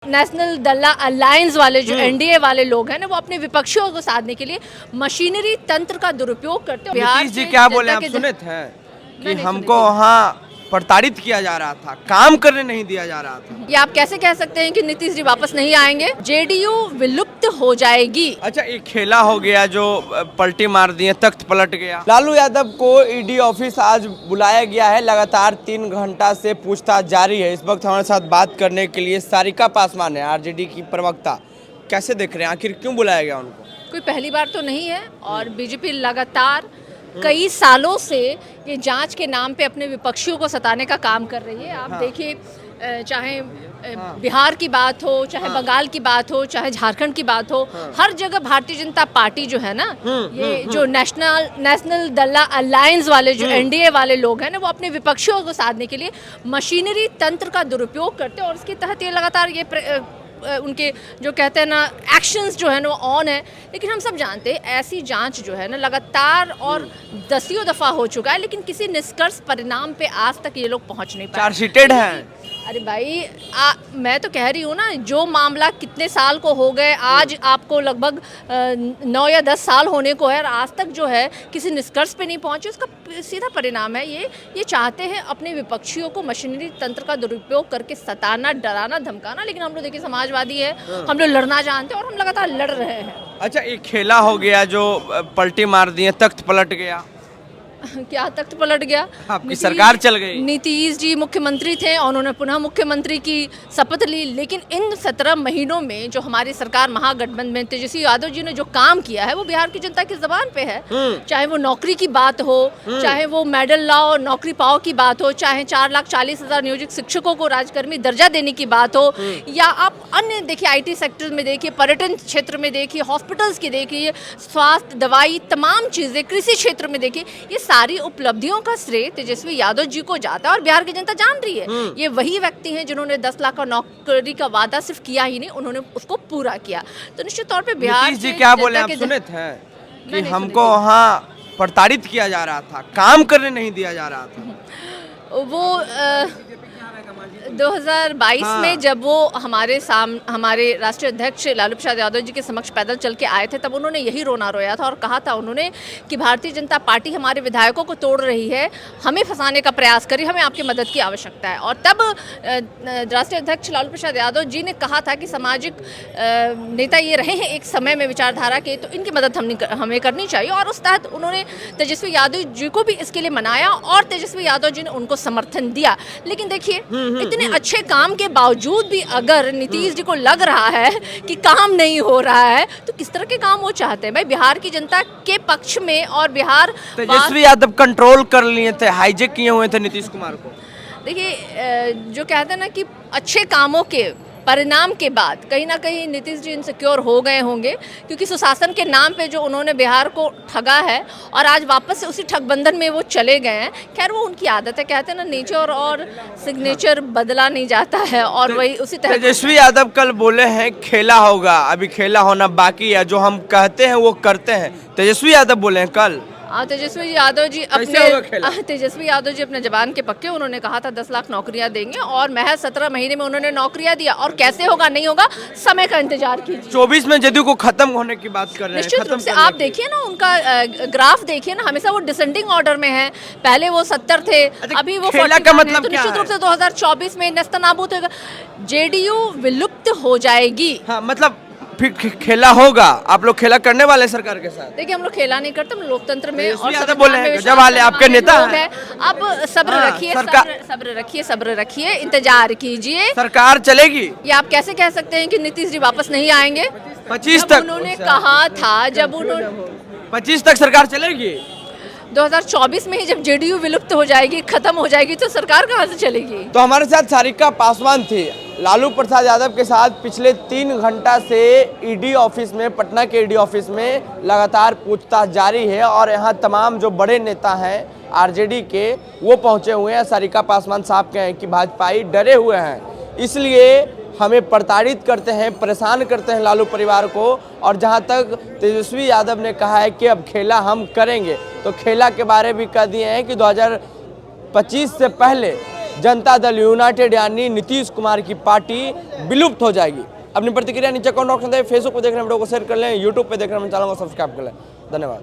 National दल alliance वाले जो एनडीए वाले लोग हैं ना, वो अपने विपक्षियों को साधने के लिए मशीनरी तंत्र का दुरुपयोग करते हैं। नीतीश जी क्या बोले, आप सुने थे कि हमको वहाँ प्रताड़ित किया जा रहा था, काम करने नहीं दिया जा रहा था। ये आप कैसे कह सकते हैं कि नीतीश जी वापस नहीं आएंगे? जेडीयू विलुप्त हो जाएगी। अच्छा, एक खेला हो गया जो पलटी मार दिए, तख्त पलट गया। लालू यादव को ईडी ऑफिस आज बुलाया गया है। लगातार 3 घंटा से पूछताछ जारी है। इस वक्त हमारे साथ बात करने के लिए सारिका पासवान है, आरजेडी की प्रवक्ता। कैसे देख रहे हैं, आखिर क्यों बुलाया गया उनको? कोई पहली बार तो नहीं है और बीजेपी लगातार कई सालों से ये जांच के नाम पे अपने विपक्षियों को सताने का काम कर रही है। आप देखिए, चाहे बिहार की बात हो, चाहे बंगाल की बात हो, चाहे झारखंड की बात हो, हर जगह भारतीय जनता पार्टी जो है ना, ये जो नेशनल दल अलायंस वाले जो एनडीए वाले लोग हैं ना, वो अपने विपक्षियों को साधने के लिए मशीनरी तंत्र का दुरुपयोग करते हैं और इसके तहत ये लगातार ये उनके जो कहते हैं ना एक्शंस जो है ना वो ऑन है। लेकिन हम सब जानते हैं ऐसी जांच जो है ना लगातार और दसियों दफ़ा हो चुका है, लेकिन किसी निष्कर्ष परिणाम पे आज तक ये लोग पहुंच नहीं पाए। चार्जशीटेड है। अरे भाई, मैं तो कह रही हूँ ना, जो मामला कितने साल को हो गए, आज आपको लगभग 9 या 10 साल होने को है और आज तक जो है किसी निष्कर्ष पे नहीं पहुंचे। उसका सीधा परिणाम है ये चाहते हैं अपने विपक्षियों को मशीनरी तंत्र का दुरुपयोग करके सताना, डराना, धमकाना। लेकिन हम लोग देखिए समाजवादी है, हम लोग लड़ना जानते हैं और हम लगातार लड़ रहे हैं। अच्छा, एक खेला हो गया जो पलटी मार दिए, तख्त पलट गया। क्या तख्त पलट गया? आपकी सरकार चल गई। नीतीश जी मुख्यमंत्री थे और उन्होंने पुनः मुख्यमंत्री की शपथ ली। लेकिन इन 17 महीनों में जो हमारी सरकार महागठबंधन में तेजस्वी यादव जी ने जो काम किया है वो बिहार की जनता की जबान पे है। चाहे वो नौकरी की बात हो, चाहे वो मेडल लाओ, नौकरी पाओ की बात हो, चाहे 4,40,000 नियोजित शिक्षकों को राजकर्मी दर्जा देने की बात हो, या आप अन्य देखिए IT सेक्टर में देखिए, पर्यटन क्षेत्र में देखिए, हॉस्पिटल्स की देखिए, स्वास्थ्य, दवाई, तमाम चीज़ें, कृषि क्षेत्र में देखिए, ये सारी उपलब्धियों का श्रेय तेजस्वी यादव जी को जाता है और बिहार की जनता जान रही है। ये वही व्यक्ति हैं जिन्होंने 10 लाख का नौकरी का वादा सिर्फ किया ही नहीं, उन्होंने उसको पूरा किया। तो निश्चित तौर पे बिहार जी क्या बोले, आप सुने थे कि हमको वहाँ प्रताड़ित किया जा रहा था, काम करने नहीं दिया जा रहा था। वो 2022 में जब वो हमारे राष्ट्रीय अध्यक्ष लालू प्रसाद यादव जी के समक्ष पैदल चल के आए थे, तब उन्होंने यही रोना रोया था और कहा था उन्होंने कि भारतीय जनता पार्टी हमारे विधायकों को तोड़ रही है, हमें फंसाने का प्रयास करी, हमें आपकी मदद की आवश्यकता है। और तब राष्ट्रीय अध्यक्ष लालू प्रसाद यादव जी ने कहा था कि सामाजिक नेता ये रहे हैं एक समय में विचारधारा के, तो इनकी मदद हमें करनी चाहिए। और उस तहत उन्होंने तेजस्वी यादव जी को भी इसके लिए मनाया और तेजस्वी यादव जी ने उनको समर्थन दिया। लेकिन देखिए, इतने अच्छे काम के बावजूद भी अगर नीतीश जी को लग रहा है कि काम नहीं हो रहा है, तो किस तरह के काम वो चाहते हैं? भाई, बिहार की जनता के पक्ष में और बिहार तेजस्वी यादव कंट्रोल कर लिए थे, हाईजेक किए हुए थे नीतीश कुमार को। देखिए, जो कहते हैं ना कि अच्छे कामों के परिणाम के बाद कहीं ना कहीं नीतीश जी इनसिक्योर हो गए होंगे, क्योंकि सुशासन के नाम पे जो उन्होंने बिहार को ठगा है और आज वापस से उसी ठगबंधन में वो चले गए हैं। खैर, वो उनकी आदत है, कहते हैं ना नेचर और सिग्नेचर बदला नहीं जाता है और वही उसी तरह। तेजस्वी यादव कल बोले हैं खेला होगा, अभी खेला होना बाकी है, जो हम कहते हैं वो करते हैं। तेजस्वी यादव बोले हैं कल। तेजस्वी यादव जी अपने जबान के पक्के, उन्होंने कहा था 10 लाख नौकरियां देंगे और महज 17 महीने में उन्होंने नौकरियां दिया। और कैसे होगा, नहीं होगा, समय का इंतजार कीजिए। 24 में जदयू को खत्म होने की बात कर रहे हैं। निश्चित रूप से आप देखिए ना, उनका ग्राफ देखिए ना, हमेशा वो डिसेंडिंग ऑर्डर में है। पहले वो 70 थे, अभी वो 40 का मतलब तो निश्चित रूप से 2024 में नेस्तनाबूद होगा, जेडीयू विलुप्त हो जाएगी। हाँ, मतलब फिर खेला होगा। आप लोग खेला करने वाले सरकार के साथ? देखिए, हम लोग खेला नहीं करते, हम लोकतंत्र में और जब वाले आपके नेता है। अब सब्र रखिए, सब्र रखिए, इंतजार कीजिए, सरकार चलेगी। ये आप कैसे कह सकते हैं कि नीतीश जी वापस नहीं आएंगे? 25 तक उन्होंने कहा था, जब उन्होंने 25 तक सरकार चलेगी। 2024 में ही जब जेडीयू विलुप्त हो जाएगी, खत्म हो जाएगी, तो सरकार कहाँ से चलेगी? तो हमारे साथ सारिका पासवान थी। लालू प्रसाद यादव के साथ पिछले 3 घंटा से ईडी ऑफिस में, पटना के ईडी ऑफिस में लगातार पूछताछ जारी है और यहाँ तमाम जो बड़े नेता हैं आरजेडी के, वो पहुँचे हुए हैं। सारिका पासवान साहब कहें कि भाजपाई डरे हुए हैं, इसलिए हमें प्रताड़ित करते हैं, परेशान करते हैं लालू परिवार को। और जहां तक तेजस्वी यादव ने कहा है कि अब खेला हम करेंगे, तो खेला के बारे भी कह दिए हैं कि 2025 से पहले जनता दल यूनाइटेड यानी नीतीश कुमार की पार्टी विलुप्त हो जाएगी। अपनी प्रतिक्रिया नीचे कमेंट बॉक्स में दें। फेसबुक पे देख रहे हैं वीडियो को शेयर कर लें, यूट्यूब पे देख रहे हैं चैनल को सब्सक्राइब कर लें। धन्यवाद।